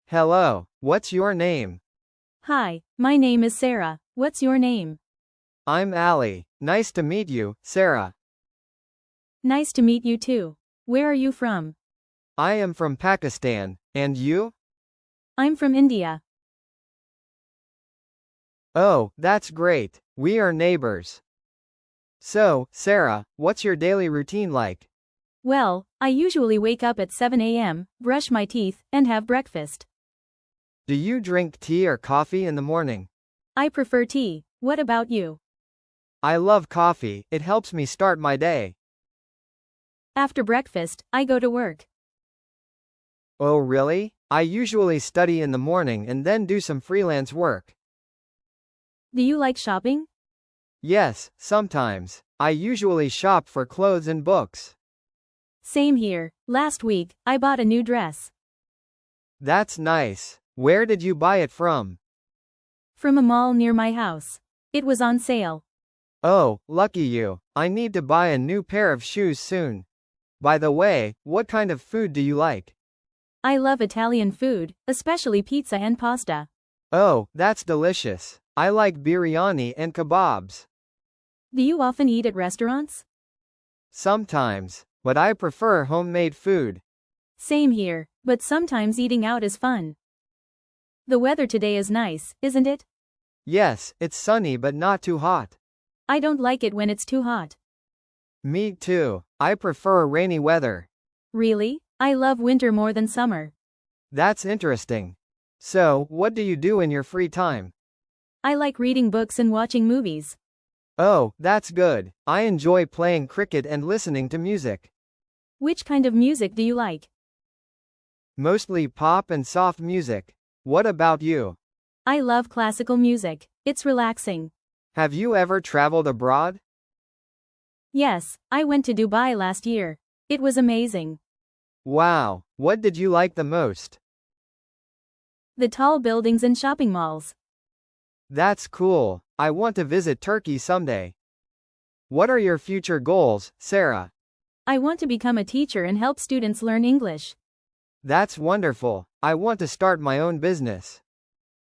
Hello, what's your name? Hi, my name is Sarah. What's your name? I'm Ali. Nice to meet you, Sarah. Nice to meet you too. Where are you from? I am from Pakistan, and you? I'm from India. Oh, that's great. We are neighbors. So, Sarah, what's your daily routine like? Well, I usually wake up at 7 a.m., brush my teeth, and have breakfast. Do you drink tea or coffee in the morning? I prefer tea. What about you? I love coffee, it helps me start my day. After breakfast, I go to work. Oh, really? I usually study in the morning and then do some freelance work. Do you like shopping? Yes, sometimes. I usually shop for clothes and books. Same here. Last week, I bought a new dress. That's nice. Where did you buy it from? From a mall near my house. It was on sale. Oh, lucky you. I need to buy a new pair of shoes soon. By the way, what kind of food do you like? I love Italian food, especially pizza and pasta. Oh, that's delicious. I like biryani and kebabs. Do you often eat at restaurants? Sometimes, but I prefer homemade food. Same here, but sometimes eating out is fun. The weather today is nice, isn't it? Yes, it's sunny but not too hot. I don't like it when it's too hot. Me too. I prefer rainy weather. Really? I love winter more than summer. That's interesting. So, what do you do in your free time? I like reading books and watching movies. Oh, that's good. I enjoy playing cricket and listening to music. Which kind of music do you like? Mostly pop and soft music. What about you? I love classical music. It's relaxing. Have you ever traveled abroad? Yes, I went to Dubai last year. It was amazing. Wow, what did you like the most? The tall buildings and shopping malls. That's cool. I want to visit Turkey someday. What are your future goals, Sarah? I want to become a teacher and help students learn English. That's wonderful. I want to start my own business.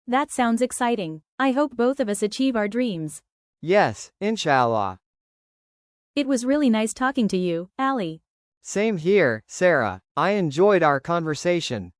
That sounds exciting. I hope both of us achieve our dreams. Yes, inshallah. It was really nice talking to you, Ali. Same here, Sarah. I enjoyed our conversation.